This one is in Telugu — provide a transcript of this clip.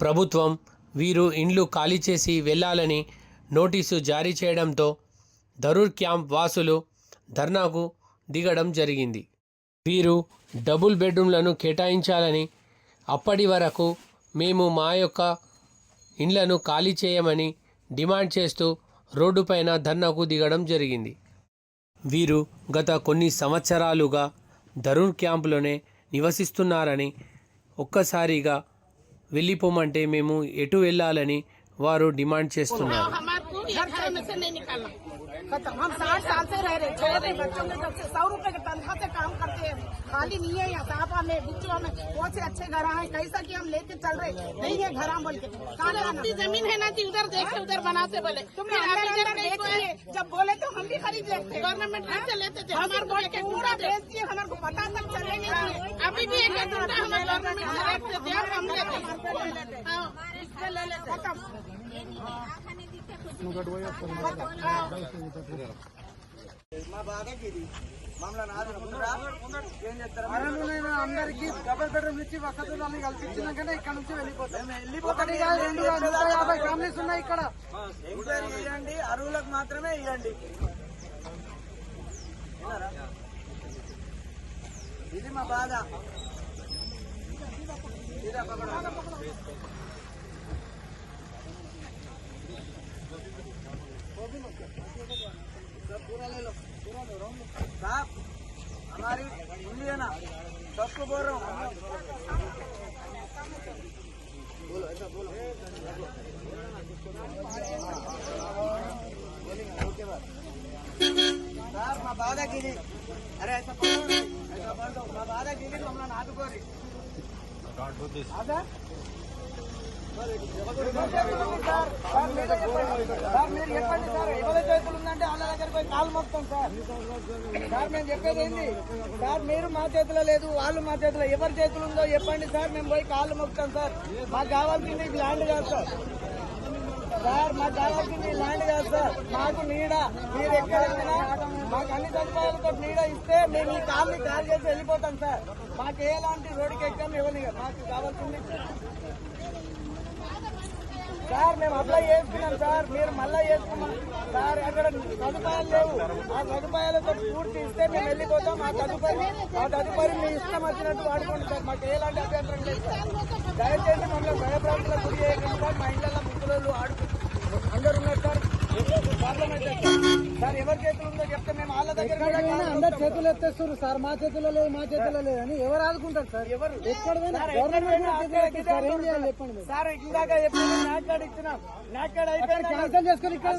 ప్రభుత్వం వీరు ఇండ్లు ఖాళీ చేసి వెళ్ళాలని నోటీసు జారీ చేయడంతో ధరూర్ క్యాంప్ వాసులు ధర్నాకు దిగడం జరిగింది. వీరు డబుల్ బెడ్రూమ్లను కేటాయించాలని, అప్పటి వరకు మేము మా యొక్క ఇండ్లను ఖాళీ చేయమని డిమాండ్ చేస్తూ రోడ్డుపైన ధర్నాకు దిగడం జరిగింది. వీరు గత కొన్ని సంవత్సరాలుగా ధరూర్ క్యాంపులోనే నివసిస్తున్నారని, ఒక్కసారిగా వెళ్ళిపోమంటే మేము ఎటు వెళ్ళాలని వారు డిమాండ్ చేస్తున్నారు. हम 60 साल से रह रहे, छोटे बच्चों के घर से 100 रुपए की तनख्वाह से काम करते हैं, खाली नहीं है यहाँ साहबा में बिचवा में बहुत से अच्छे घर हैं, कैसा कि हम लेके चल रहे नहीं है घर बोल के अपनी जमीन है ना जी, उधर देखे उधर बनाते बोले तुमने जब बोले तो हम भी खरीद लेते, गवर्नमेंट से लेते थे, हमारे बोल के पूरा बेच दिए, हमारे को पता तक चले नहीं, अभी भी एक हमारे गवर्नमेंट हम लेते ले लेते అందరికి డబుల్ బెడ్రూమ్ ఇచ్చి వసతులు కల్పించినాకనే ఇక్కడ నుంచి వెళ్ళిపోతాం. ఫ్యామిలీస్ ఉన్నాయి ఇక్కడ. ఎంక్వైరీ చేయండి, అరువులకు మాత్రమే ఇవ్వండి. ఇది మా బాధ. पूरा ले लो, साहब हमारी हिंदी है ना, सबको बोल रहा हूँ. बोलो ऐसा बोलो. ओके बात साहब मैं बाधा की नहीं. अरे ऐसा बोल दो मैं बाधा की नहीं. हम नाटक कोरी आधा సార్ మీరు చెప్పండి సార్, ఎవరి చేతులు ఉందంటే వాళ్ళ దగ్గర పోయి కాలు మొత్తం సార్. సార్ మేము చెప్పేది ఏంటి సార్, మీరు మా చేతిలో లేదు, వాళ్ళు మా చేతిలో, ఎవరి చేతులు ఉందో చెప్పండి సార్, మేము పోయి కాళ్ళు మొక్కుతాం సార్. మాకు కావాల్సింది ల్యాండ్ కాదు సార్. సార్ మాకు కావాల్సింది ల్యాండ్ కాదు సార్, మాకు నీడ. మీరు ఎక్కడ మాకు అన్ని సదుపాయాలతో నీడ ఇస్తే మేము ఈ కాళ్ళని కాల్ చేసి వెళ్ళిపోతాం సార్. మాకు ఎలాంటి రోడ్డుకి ఎక్కాం ఎవరిని, మాకు కావాల్సింది సార్. మేము అప్లై చేసుకున్నాం సార్, మీరు మళ్ళా చేసుకున్నాం సార్. అక్కడ సదుపాయాలు లేవు, ఆ సదుపాయాలతో పూర్తి ఇస్తే మేము వెళ్ళిపోతాం. ఆ తదుపరి మీ ఇష్టం వచ్చినట్టు వాడుకోండి సార్, మాకు ఎలాంటి అభ్యంతరం లేదు సార్. దయచేసి మమ్మల్ని భయప్రాంతాలకు గురి చేయకండి సార్. మా ఇళ్లలో ముగ్గురు అందరు ఉన్నారు సార్, ప్రాబ్లం అయితే సార్. ఎవరి చేతులు ఉందో చెప్తే మేము వాళ్ళ దగ్గర అందరు చేతులు ఎత్తేస్తారు సార్. మా చేతిలో లేదు, మా చేతిలో లేదు అని ఎవరు ఆదుకుంటారు సార్? ఎవరు ఎక్కడ చెప్పండి సార్. ఇందాక చెప్పింది నాట్ కార్డ్ ఇచ్చినాం, నాట్ కార్డ్ అయిపోయింది, క్యాన్సల్ చేసుకుని ఇక్కడ